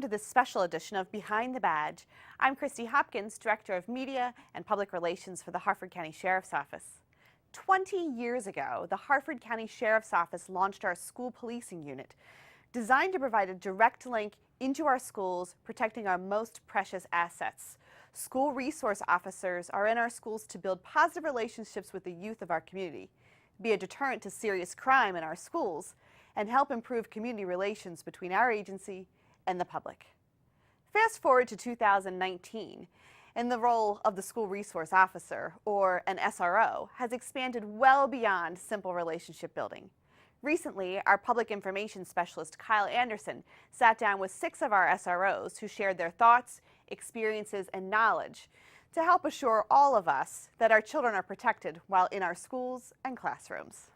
to this special edition of Behind the Badge. I'm Christy Hopkins, Director of Media and Public Relations for the Harford County Sheriff's Office. 20 years ago, the Harford County Sheriff's Office launched our school policing unit, designed to provide a direct link into our schools, protecting our most precious assets. School resource officers are in our schools to build positive relationships with the youth of our community, be a deterrent to serious crime in our schools, and help improve community relations between our agency and the public. Fast forward to 2019, and the role of the school resource officer, or an SRO, has expanded well beyond simple relationship building. Recently, our public information specialist, Kyle Anderson, sat down with 6 of our SROs who shared their thoughts, experiences, and knowledge to help assure all of us that our children are protected while in our schools and classrooms.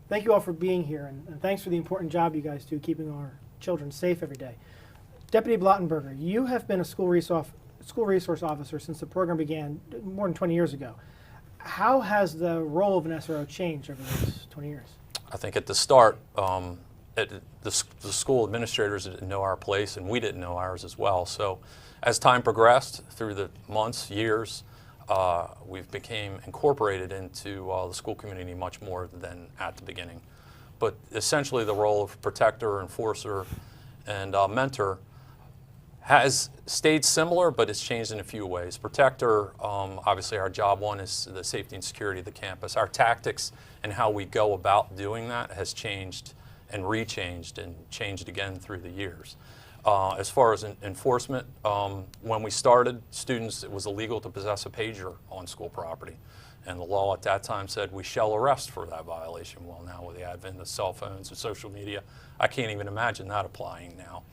Thank you all for being here, and thanks for the important job you guys do keeping our children safe every day. Deputy Blottenberger, you have been a school resource officer since the program began more than 20 years ago. How has the role of an SRO changed over those 20 years? I think at the start, the school administrators didn't know our place, and we didn't know ours as well. So as time progressed through the months, years, we've became incorporated into the school community much more than at the beginning. But essentially the role of protector, enforcer, and mentor has stayed similar, but it's changed in a few ways. Protector, obviously our job one is the safety and security of the campus. Our tactics and how we go about doing that has changed and rechanged and changed again through the years. As far as enforcement, when we started, students, it was illegal to possess a pager on school property. And the law at that time said we shall arrest for that violation. Well, now with the advent of cell phones and social media, I can't even imagine that applying now.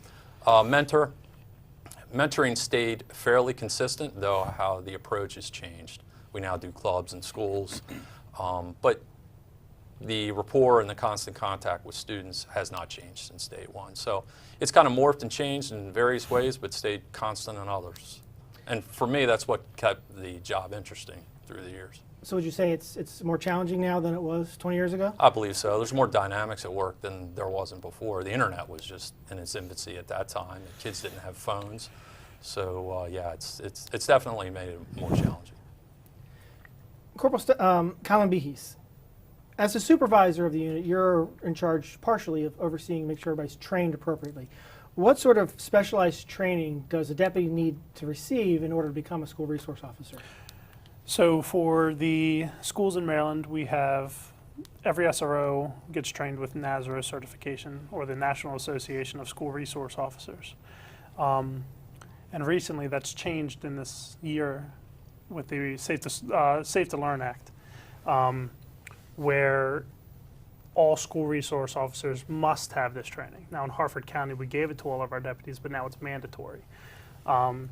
Mentoring stayed fairly consistent, though how the approach has changed. We now do clubs and schools, but the rapport and the constant contact with students has not changed since day one. So it's kind of morphed and changed in various ways, but stayed constant in others. And for me, that's what kept the job interesting through the years. So would you say it's more challenging now than it was 20 years ago? I believe so. There's more dynamics at work than there wasn't before. The internet was just in its infancy at that time. The kids didn't have phones. So yeah, it's definitely made it more challenging. Corporal Colin Behes, as a supervisor of the unit, you're in charge partially of overseeing, make sure everybody's trained appropriately. What sort of specialized training does a deputy need to receive in order to become a school resource officer? So for the schools in Maryland, we have every SRO gets trained with NASRO certification, or the National Association of School Resource Officers. And recently that's changed in this year with the Safe to Learn Act, where all school resource officers must have this training. Now in Harford County, we gave it to all of our deputies, but now it's mandatory. And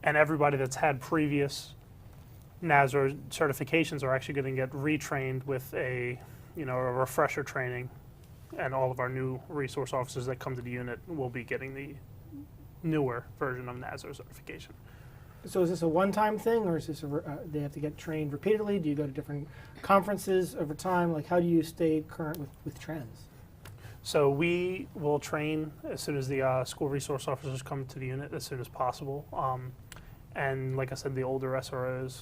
everybody that's had previous NASRO certifications are actually going to get retrained with a refresher training, and all of our new resource officers that come to the unit will be getting the newer version of NASRO certification. So is this a one-time thing, or is this they have to get trained repeatedly? Do you go to different conferences over time? Like, how do you stay current with trends? So we will train as soon as the school resource officers come to the unit, as soon as possible. And like I said, the older SROs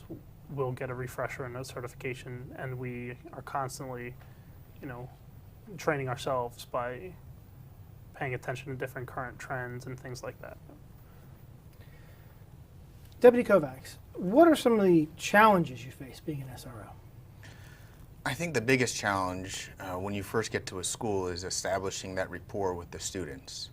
will get a refresher and a certification, and we are constantly, training ourselves by paying attention to different current trends and things like that. Deputy Kovacs, what are some of the challenges you face being an SRO? I think the biggest challenge when you first get to a school is establishing that rapport with the students.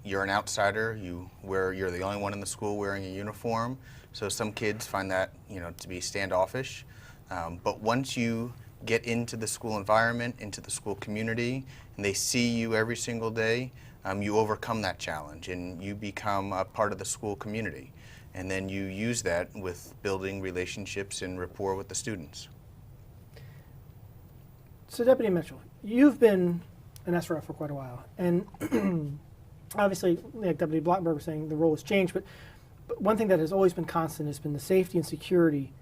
You're an outsider. You're the only one in the school wearing a uniform, so some kids find that to be standoffish. But once you get into the school environment, into the school community, and they see you every single day, you overcome that challenge and you become a part of the school community. And then you use that with building relationships and rapport with the students. So Deputy Mitchell, you've been an SRO for quite a while, and obviously, like Deputy Blottenberger was saying, the role has changed, but one thing that has always been constant has been the safety and security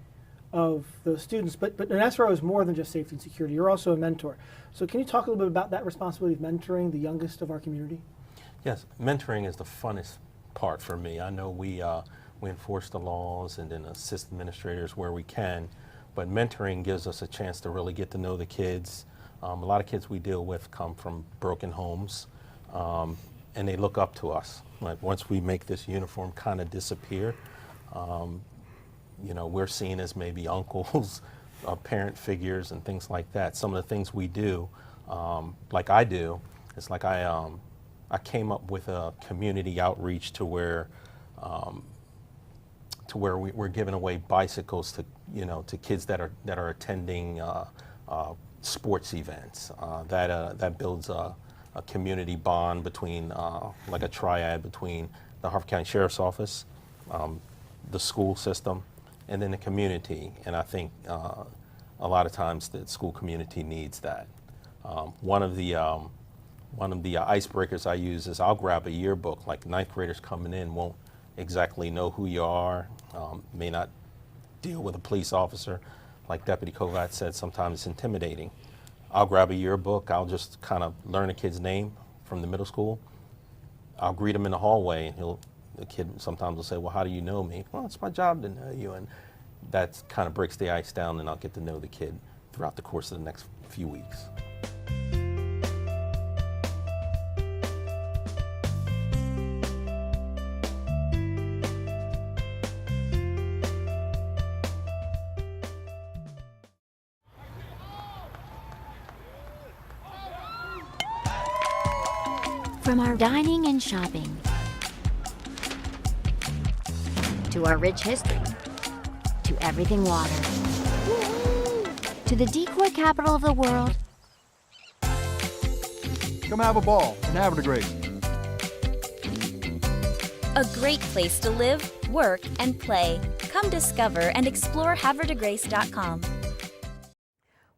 of those students. But an SRO is more than just safety and security. You're also a mentor. So can you talk a little bit about that responsibility of mentoring the youngest of our community? Yes, mentoring is the funnest part for me. I know we enforce the laws and then assist administrators where we can, but mentoring gives us a chance to really get to know the kids. A lot of kids we deal with come from broken homes, and they look up to us. Like once we make this uniform kind of disappear, you know, we're seen as maybe uncles, parent figures, and things like that. Some of the things we do, like I do, it's like I came up with a community outreach to where we're giving away bicycles to, you know, to kids that are attending sports events. That builds a community bond between like a triad between the Harford County Sheriff's Office, the school system, and then the community. And I think a lot of times the school community needs that. One of the icebreakers I use is I'll grab a yearbook. Like ninth graders coming in won't exactly know who you are, may not deal with a police officer. Like Deputy Kovacs said, sometimes it's intimidating. I'll grab a yearbook, I'll just kind of learn a kid's name from the middle school. I'll greet him in the hallway, and the kid sometimes will say, well, how do you know me? Well, it's my job to know you. And that kind of breaks the ice down, and I'll get to know the kid throughout the course of the next few weeks. From our dining and shopping, to our rich history, to everything water, to the decor capital of the world, Come have a ball and have it great. A great place to live, work, and play. Come discover and explore haverdegrace.com.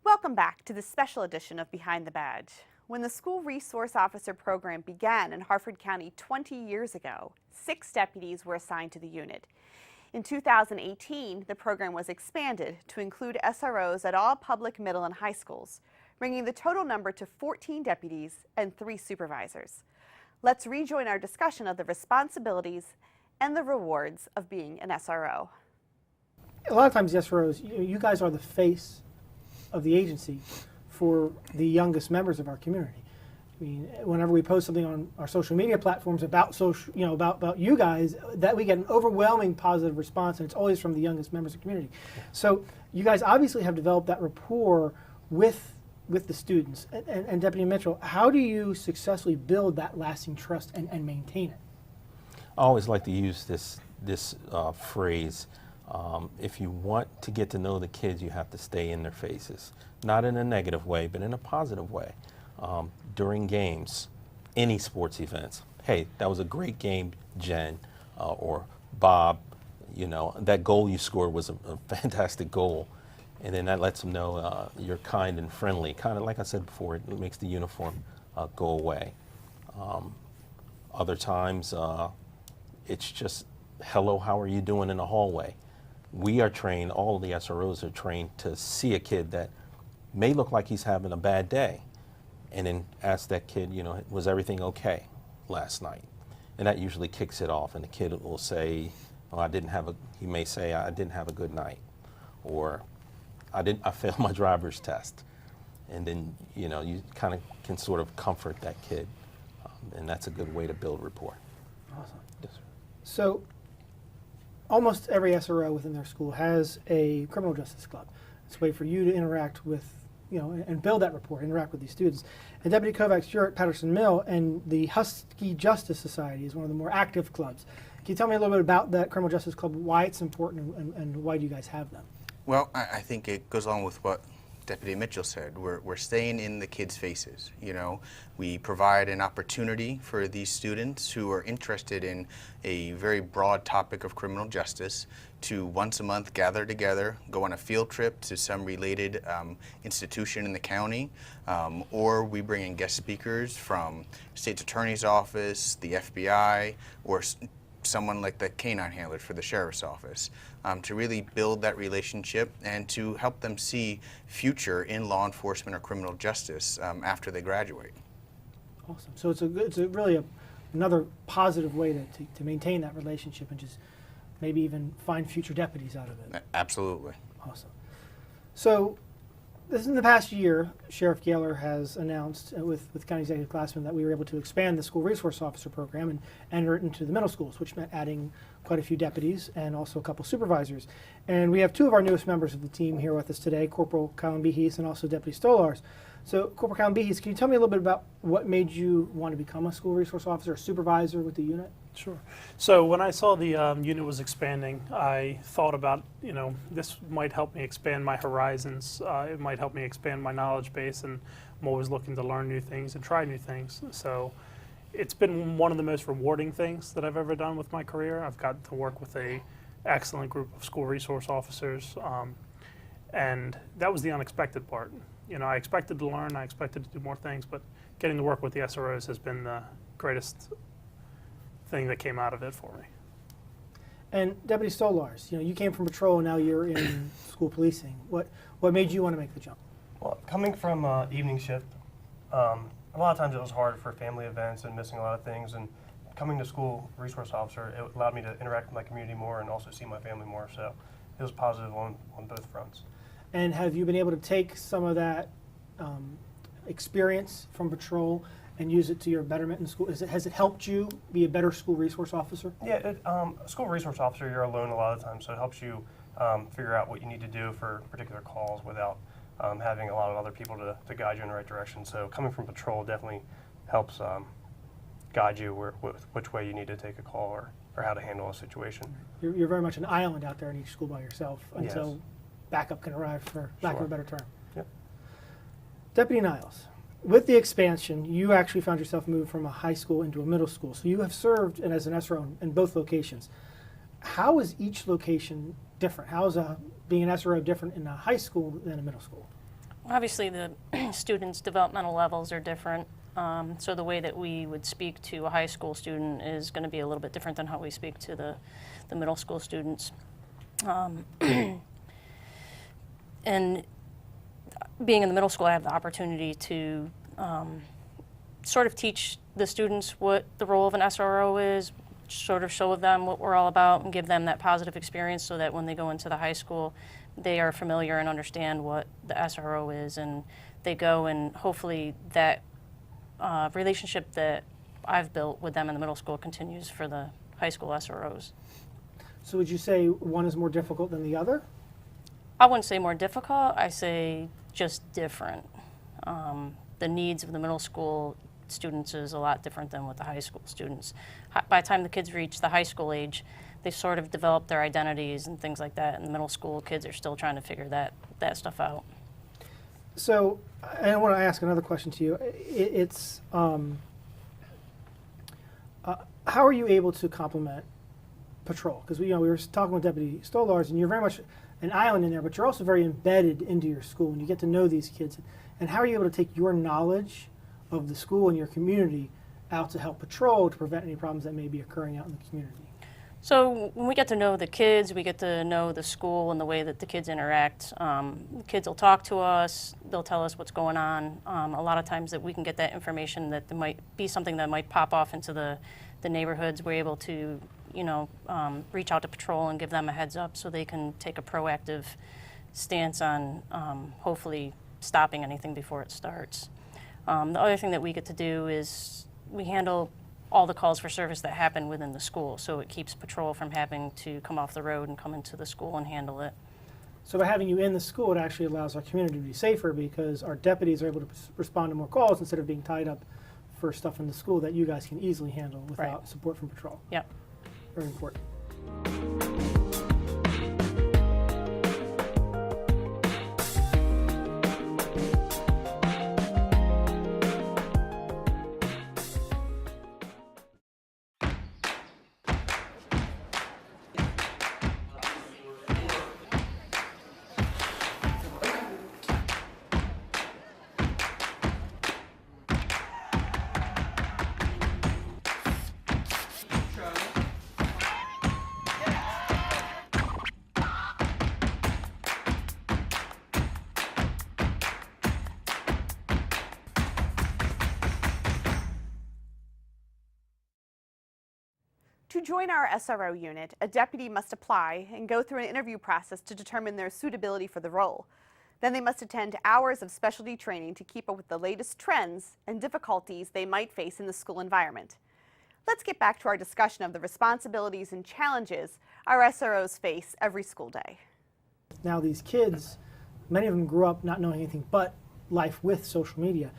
Welcome back to this special edition of Behind the Badge. When the School Resource Officer program began in Harford County 20 years ago, 6 deputies were assigned to the unit. In 2018, the program was expanded to include SROs at all public middle and high schools, bringing the total number to 14 deputies and 3 supervisors. Let's rejoin our discussion of the responsibilities and the rewards of being an SRO. A lot of times, the SROs, you guys are the face of the agency for the youngest members of our community. I mean, whenever we post something on our social media platforms about social, about you guys, that we get an overwhelming positive response, and it's always from the youngest members of the community. So you guys obviously have developed that rapport with the students. And Deputy Mitchell, how do you successfully build that lasting trust and maintain it? I always like to use this phrase. If you want to get to know the kids, you have to stay in their faces. Not in a negative way, but in a positive way. During games, any sports events, hey, that was a great game, Jen, or Bob, that goal you scored was a fantastic goal. And then that lets them know you're kind and friendly. Kind of like I said before, it makes the uniform go away. Other times, it's just, hello, how are you doing in the hallway? We are trained, all of the SROs are trained to see a kid that may look like he's having a bad day, and then ask that kid, was everything okay last night? And that usually kicks it off, and the kid will say, he may say, I didn't have a good night, or I failed my driver's test. And then, you kind of can sort of comfort that kid, and that's a good way to build rapport. Awesome. Yes, sir. So almost every SRO within their school has a criminal justice club. It's a way for you to interact with, and build that rapport, interact with these students. And Deputy Kovacs, you're at Patterson Mill, and the Husky Justice Society is one of the more active clubs. Can you tell me a little bit about that criminal justice club, why it's important, and why do you guys have them? Well, I think it goes along with what Deputy Mitchell said. We're staying in the kids' faces. We provide an opportunity for these students who are interested in a very broad topic of criminal justice to once a month gather together, go on a field trip to some related institution in the county, or we bring in guest speakers from State's Attorney's Office, the FBI, or someone like the canine handler for the Sheriff's Office, to really build that relationship and to help them see future in law enforcement or criminal justice after they graduate. Awesome. So it's really another positive way to maintain that relationship and just maybe even find future deputies out of it. Absolutely. Awesome. So, this in the past year, Sheriff Gaylor has announced with County Executive Glassman that we were able to expand the school resource officer program and enter it into the middle schools, which meant adding quite a few deputies and also a couple supervisors. And we have two of our newest members of the team here with us today, Corporal Colin Behes and also Deputy Stolars. So, Corporal Colin Behes, can you tell me a little bit about what made you want to become a school resource officer, or supervisor with the unit? Sure. So when I saw the unit was expanding, I thought about, this might help me expand my horizons. It might help me expand my knowledge base, and I'm always looking to learn new things and try new things. So it's been one of the most rewarding things that I've ever done with my career. I've got to work with an excellent group of school resource officers, and that was the unexpected part. I expected to learn, I expected to do more things, but getting to work with the SROs has been the greatest thing that came out of it for me. And Deputy Stolars, you came from patrol, now you're in school policing. What made you want to make the jump? Well, coming from evening shift, a lot of times it was hard for family events and missing a lot of things. And coming to school resource officer, it allowed me to interact with my community more and also see my family more. So it was positive on both fronts. And have you been able to take some of that experience from patrol and use it to your betterment in school? Has it helped you be a better school resource officer? Yeah, a school resource officer, you're alone a lot of times, so it helps you figure out what you need to do for particular calls without having a lot of other people to guide you in the right direction. So coming from patrol definitely helps guide you which way you need to take a call or how to handle a situation. You're very much an island out there in each school by yourself until Yes. backup can arrive, for lack of a better term. Yep. Deputy Niles, with the expansion, you actually found yourself moved from a high school into a middle school. So you have served as an SRO in both locations. How is each location different? How is being an SRO different in a high school than a middle school? Obviously, the students' developmental levels are different. So the way that we would speak to a high school student is going to be a little bit different than how we speak to the middle school students. And being in the middle school, I have the opportunity to sort of teach the students what the role of an SRO is, sort of show them what we're all about and give them that positive experience so that when they go into the high school, they are familiar and understand what the SRO is, and they go and hopefully that relationship that I've built with them in the middle school continues for the high school SROs. So would you say one is more difficult than the other? I wouldn't say more difficult, I say just different. The needs of the middle school students is a lot different than with the high school students. By the time the kids reach the high school age, they sort of develop their identities and things like that, and the middle school kids are still trying to figure that stuff out. So I want to ask another question to you. How are you able to complement patrol? Because we were talking with Deputy Stolars, and you're very much an island in there, but you're also very embedded into your school, and you get to know these kids. And how are you able to take your knowledge of the school and your community out to help patrol to prevent any problems that may be occurring out in the community? So when we get to know the kids, we get to know the school and the way that the kids interact. The kids will talk to us, they'll tell us what's going on. A lot of times that we can get that information that there might be something that might pop off into the neighborhoods. We're able to reach out to patrol and give them a heads up so they can take a proactive stance on hopefully stopping anything before it starts. The other thing that we get to do is we handle all the calls for service that happen within the school, so it keeps patrol from having to come off the road and come into the school and handle it. So by having you in the school, it actually allows our community to be safer because our deputies are able to respond to more calls instead of being tied up for stuff in the school that you guys can easily handle without support from patrol. Yep. Very important. To join our SRO unit, a deputy must apply and go through an interview process to determine their suitability for the role. Then they must attend hours of specialty training to keep up with the latest trends and difficulties they might face in the school environment. Let's get back to our discussion of the responsibilities and challenges our SROs face every school day. Now these kids, many of them grew up not knowing anything but life with social media.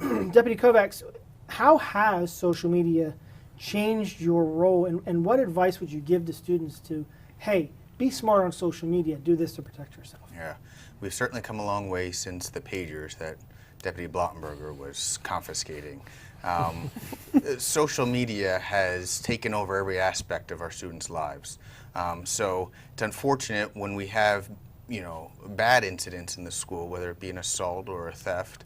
Deputy Kovacs, how has social media changed your role, and what advice would you give to students to, hey, be smart on social media, do this to protect yourself? Yeah, we've certainly come a long way since the pagers that Deputy Blottenberger was confiscating. Social media has taken over every aspect of our students' lives. So it's unfortunate when we have, bad incidents in the school, whether it be an assault or a theft.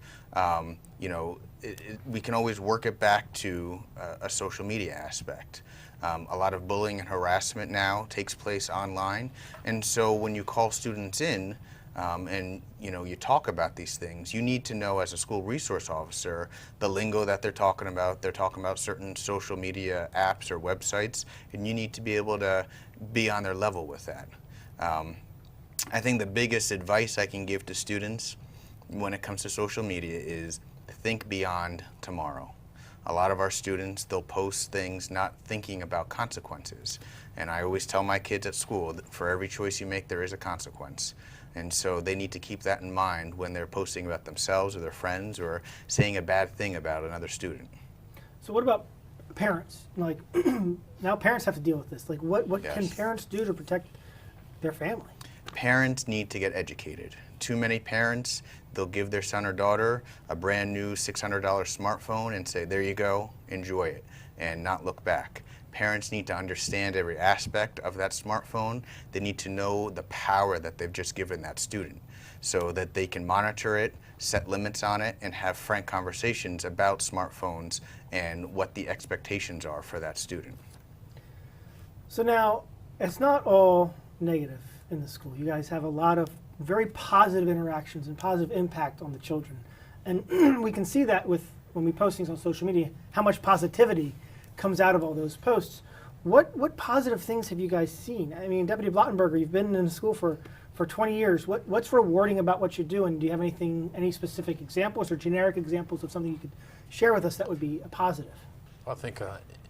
We can always work it back to a social media aspect. A lot of bullying and harassment now takes place online, and so when you call students in and you talk about these things, you need to know as a school resource officer the lingo that they're talking about. They're talking about certain social media apps or websites, and you need to be able to be on their level with that. I think the biggest advice I can give to students when it comes to social media is think beyond tomorrow. A lot of our students, they'll post things not thinking about consequences. And I always tell my kids at school that for every choice you make, there is a consequence. And so they need to keep that in mind when they're posting about themselves or their friends or saying a bad thing about another student. So what about parents? Like, now parents have to deal with this. Like, what Yes. can parents do to protect their family? Parents need to get educated. Too many parents, they'll give their son or daughter a brand new $600 smartphone and say, there you go, enjoy it, and not look back. Parents need to understand every aspect of that smartphone. They need to know the power that they've just given that student so that they can monitor it, set limits on it, and have frank conversations about smartphones and what the expectations are for that student. So now, it's not all negative in the school. You guys have a lot of very positive interactions and positive impact on the children. And we can see that when we post things on social media, how much positivity comes out of all those posts. What positive things have you guys seen? I mean, Deputy Blottenberger, you've been in the school for 20 years. What's rewarding about what you do, and do you have any specific examples or generic examples of something you could share with us that would be a positive? I think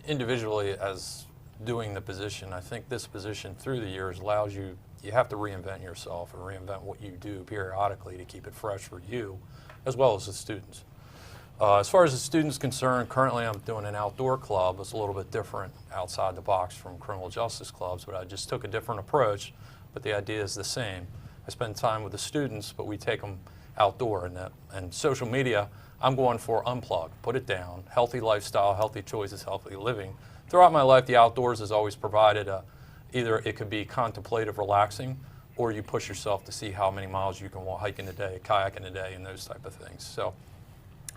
individually, as doing the position, I think this position through the years allows you have to reinvent yourself and reinvent what you do periodically to keep it fresh for you as well as the students. As far as the students concerned, currently I'm doing an outdoor club. It's a little bit different outside the box from criminal justice clubs, but I just took a different approach, but the idea is the same. I spend time with the students, but we take them outdoor. And social media, I'm going for unplug, put it down, healthy lifestyle, healthy choices, healthy living. Throughout my life, the outdoors has always provided either it could be contemplative, relaxing, or you push yourself to see how many miles you can hike in a day, kayak in a day, and those type of things. So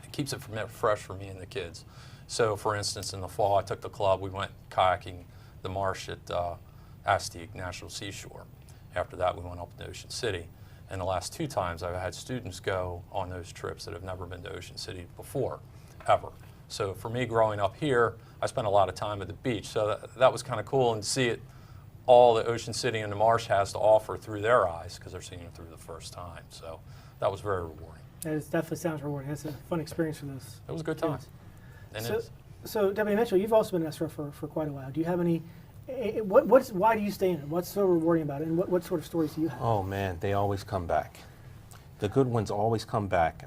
it keeps it fresh for me and the kids. So for instance, in the fall, I took the club, we went kayaking the marsh at Astig National Seashore. After that, we went up to Ocean City. And the last 2 times, I've had students go on those trips that have never been to Ocean City before, ever. So for me, growing up here, I spent a lot of time at the beach. So that was kind of cool, and to see it, all that Ocean City and the marsh has to offer through their eyes, because they're seeing it through the first time. So that was very rewarding. That definitely sounds rewarding. That's a fun experience for those. It was a good time. Kids. So Deputy Mitchell, you've also been an SRO for quite a while. Do you have any? Why do you stay in it? What's so rewarding about it, and what sort of stories do you have? Oh man, they always come back. The good ones always come back.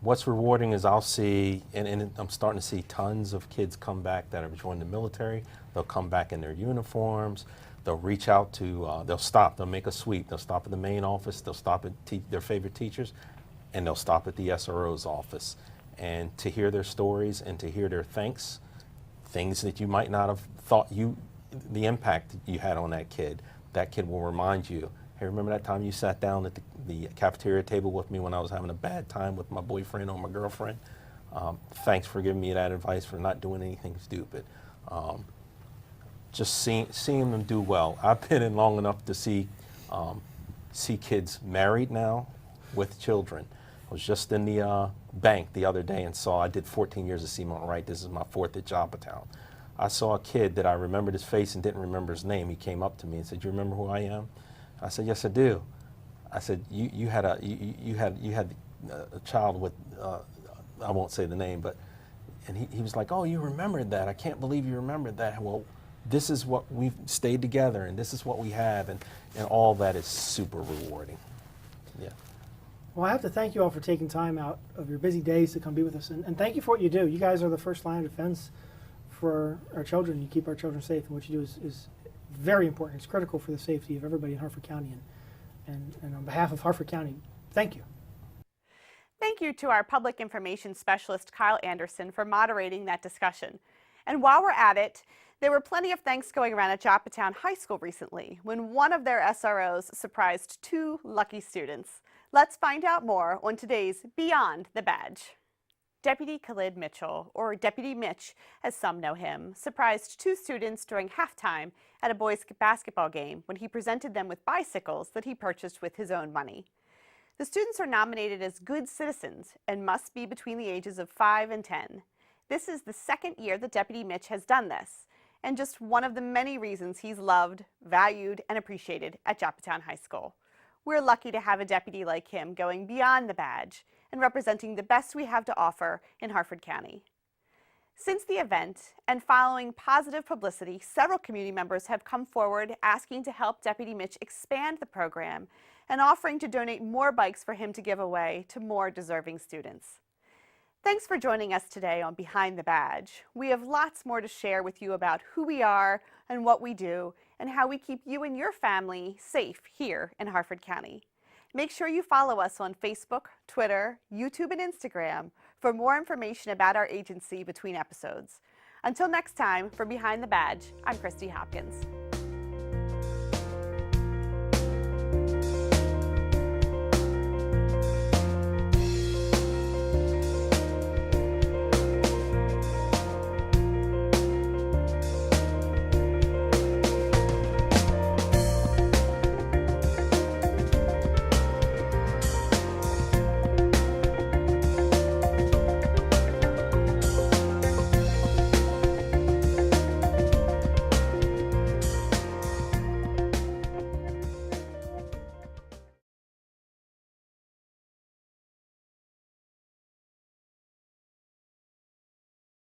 What's rewarding is I'll see, and I'm starting to see tons of kids come back that have joined the military. They'll come back in their uniforms. They'll reach out to, they'll make a sweep. They'll stop at the main office. They'll stop at their favorite teachers, and they'll stop at the SRO's office. And to hear their stories and to hear their thanks, things that you might not have thought the impact you had on that kid will remind you, hey, remember that time you sat down at the cafeteria table with me when I was having a bad time with my boyfriend or my girlfriend? Thanks for giving me that advice, for not doing anything stupid. Just seeing them do well. I've been in long enough to see kids married now with children. I was just in the bank the other day and saw I did 14 years of Seamount Wright. This is my 4th at Joppatown. I saw a kid that I remembered his face and didn't remember his name. He came up to me and said, "You remember who I am?" I said, "Yes, I do." I said, "You had a child with I won't say the name, but," and he was like, "Oh, you remembered that? I can't believe you remembered that." Well, this is what we've stayed together, and this is what we have, and all that is super rewarding. Yeah. Well, I have to thank you all for taking time out of your busy days to come be with us, and thank you for what you do. You guys are the first line of defense for our children. You keep our children safe, and what you do is very important. It's critical for the safety of everybody in Harford County, and on behalf of Harford County, thank you. Thank you to our public information specialist, Kyle Anderson, for moderating that discussion. And while we're at it, there were plenty of thanks going around at Joppatown High School recently when one of their SROs surprised 2 lucky students. Let's find out more on today's Beyond the Badge. Deputy Khalid Mitchell, or Deputy Mitch as some know him, surprised 2 students during halftime at a boys' basketball game when he presented them with bicycles that he purchased with his own money. The students are nominated as good citizens and must be between the ages of 5 and 10. This is the 2nd year that Deputy Mitch has done this, and just one of the many reasons he's loved, valued, and appreciated at Joppatown High School. We're lucky to have a deputy like him going beyond the badge and representing the best we have to offer in Harford County. Since the event, and following positive publicity, several community members have come forward asking to help Deputy Mitch expand the program and offering to donate more bikes for him to give away to more deserving students. Thanks for joining us today on Behind the Badge. We have lots more to share with you about who we are and what we do and how we keep you and your family safe here in Harford County. Make sure you follow us on Facebook, Twitter, YouTube, and Instagram for more information about our agency between episodes. Until next time, for Behind the Badge, I'm Christy Hopkins.